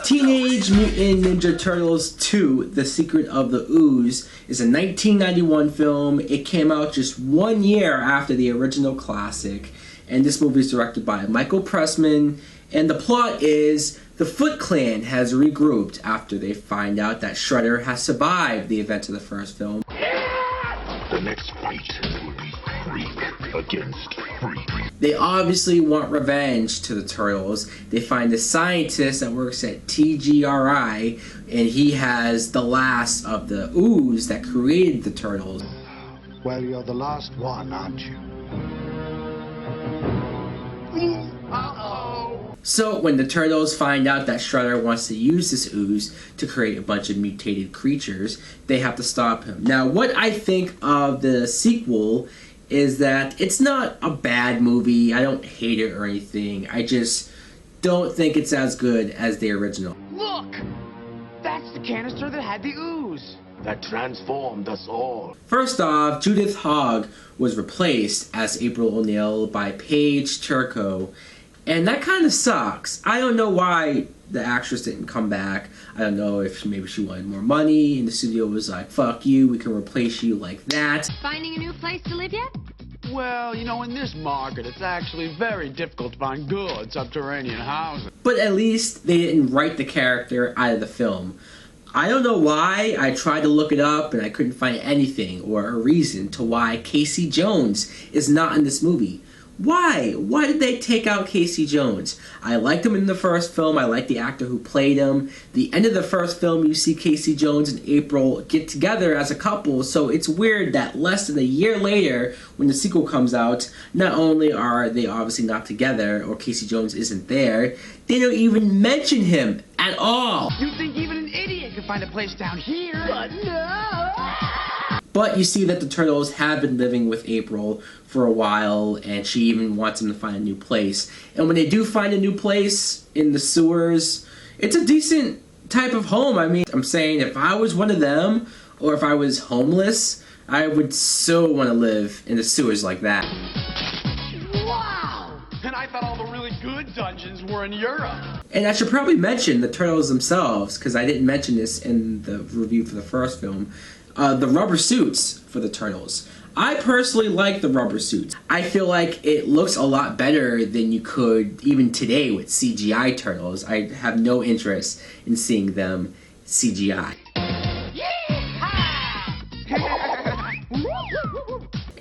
Teenage Mutant Ninja Turtles 2, The Secret of the Ooze, is a 1991 film. It came out just 1 year after the original classic, and this movie is directed by Michael Pressman, and the plot is the Foot Clan has regrouped after they find out that Shredder has survived the events of the first film. The next fight will be freak against freak. They obviously want revenge to the Turtles. They find a scientist that works at TGRI, and he has the last of the ooze that created the Turtles. Well, you're the last one, aren't you? So when the Turtles find out that Shredder wants to use this ooze to create a bunch of mutated creatures, they have to stop him. Now, what I think of the sequel is that it's not a bad movie. I don't hate it or anything. I just don't think it's as good as the original. Look! That's the canister that had the ooze! That transformed us all. First off, Judith Hogg was replaced as April O'Neil by Paige Turco, and that kind of sucks. I don't know why the actress didn't come back. I don't know if maybe she wanted more money and the studio was like, fuck you, we can replace you like that. Finding a new place to live yet? Well, you know, in this market, it's actually very difficult to find good subterranean housing. But at least they didn't write the character out of the film. I don't know why. I tried to look it up and I couldn't find anything or a reason to why Casey Jones is not in this movie. Why? Why did they take out Casey Jones? I liked him in the first film. I liked the actor who played him. The end of the first film, you see Casey Jones and April get together as a couple, so it's weird that less than a year later, when the sequel comes out, not only are they obviously not together, or Casey Jones isn't there, they don't even mention him at all. You'd think even an idiot could find a place down here. But no! But you see that the Turtles have been living with April for a while, and she even wants them to find a new place. And when they do find a new place in the sewers, it's a decent type of home. I mean, I'm saying if I was one of them, or if I was homeless, I would so want to live in the sewers like that. Wow! And I thought all the really good dungeons were in Europe. And I should probably mention the Turtles themselves, because I didn't mention this in the review for the first film. The rubber suits for the Turtles. I personally like the rubber suits. I feel like it looks a lot better than you could even today with CGI Turtles. I have no interest in seeing them CGI.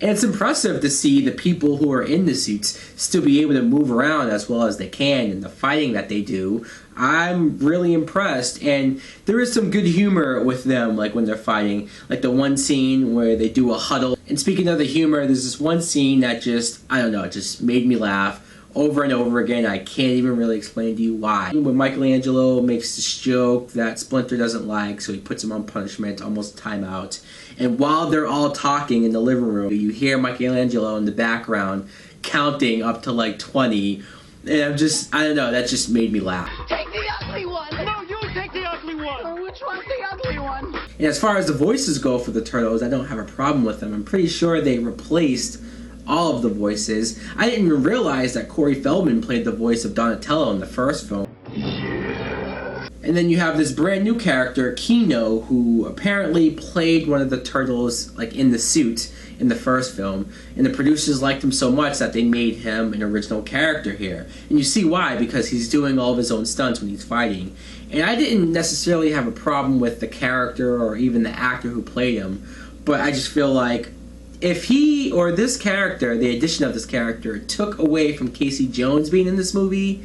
And it's impressive to see the people who are in the suits still be able to move around as well as they can and the fighting that they do. I'm really impressed, and there is some good humor with them, like when they're fighting. Like the one scene where they do a huddle. And speaking of the humor, there's this one scene that just, I don't know, it just made me laugh over and over again. I can't even really explain to you why. When Michelangelo makes this joke that Splinter doesn't like, so he puts him on punishment, almost timeout. And while they're all talking in the living room, you hear Michelangelo in the background counting up to like 20. And I don't know, that just made me laugh. Take the ugly one! No, you take the ugly one! Which one's the ugly one? And as far as the voices go for the Turtles, I don't have a problem with them. I'm pretty sure they replaced all of the voices. I didn't even realize that Corey Feldman played the voice of Donatello in the first film. And then you have this brand new character, Keno, who apparently played one of the Turtles like in the suit in the first film, and the producers liked him so much that they made him an original character here. And you see why, because he's doing all of his own stunts when he's fighting. And I didn't necessarily have a problem with the character or even the actor who played him, but I just feel like if he or this character, the addition of this character, took away from Casey Jones being in this movie,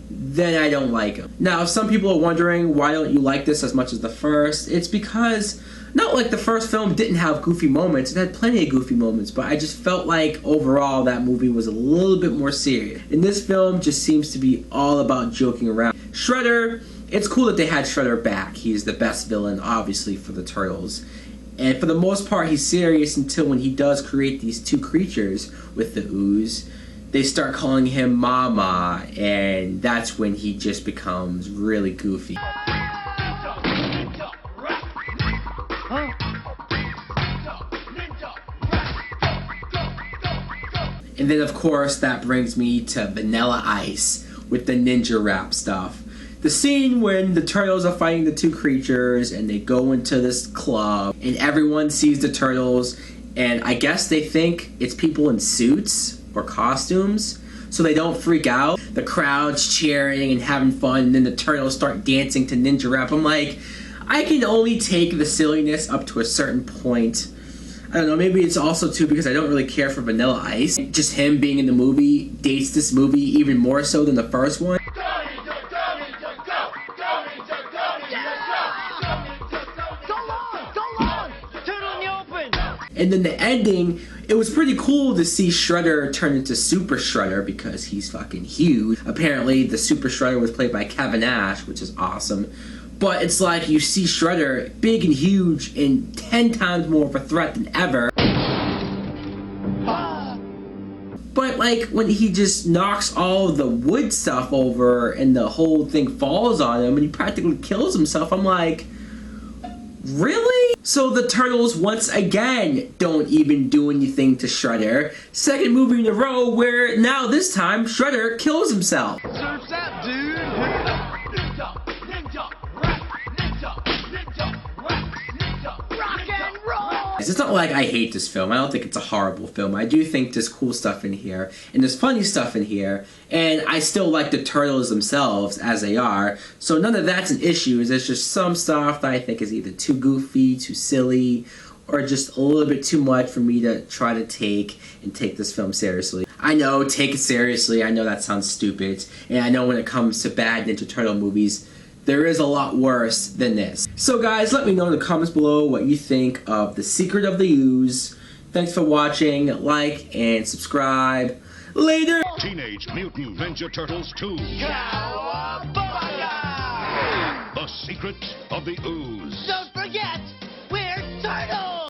then I don't like him. Now, if some people are wondering why don't you like this as much as the first, it's because not like the first film didn't have goofy moments. It had plenty of goofy moments, but I just felt like overall that movie was a little bit more serious. And this film just seems to be all about joking around. Shredder, it's cool that they had Shredder back. He's the best villain, obviously, for the Turtles. And for the most part, he's serious until when he does create these two creatures with the ooze. They start calling him Mama, and that's when he just becomes really goofy. And then, of course, that brings me to Vanilla Ice with the ninja rap stuff. The scene when the turtles are fighting the two creatures and they go into this club and everyone sees the turtles and I guess they think it's people in suits or costumes, so they don't freak out. The crowd's cheering and having fun, and then the turtles start dancing to ninja rap. I'm like, I can only take the silliness up to a certain point. I don't know, maybe it's also too because I don't really care for Vanilla Ice. Just him being in the movie dates this movie even more so than the first one. And then the ending, it was pretty cool to see Shredder turn into Super Shredder because he's fucking huge. Apparently, the Super Shredder was played by Kevin Nash, which is awesome. But it's like you see Shredder big and huge and 10 times more of a threat than ever. But like when he just knocks all of the wood stuff over and the whole thing falls on him and he practically kills himself, I'm like, really? So the turtles once again don't even do anything to Shredder. Second movie in a row where now this time Shredder kills himself. Surf's up, dude. Ninja, ninja, rap, ninja, ninja, rap, ninja, rock and roll. It's not like I hate this film. I don't think it's a horrible film. I do think there's cool stuff in here, and there's funny stuff in here, and I still like the turtles themselves as they are, so none of that's an issue. There's just some stuff that I think is either too goofy, too silly, or just a little bit too much for me to try to take this film seriously. I know, take it seriously. I know that sounds stupid, and I know when it comes to bad Ninja Turtle movies, there is a lot worse than this. So guys, let me know in the comments below what you think of The Secret of the Ooze. Thanks for watching. Like and subscribe. Later! Teenage Mutant Ninja Turtles 2. Cowabunga! The Secret of the Ooze. Don't forget, we're turtles!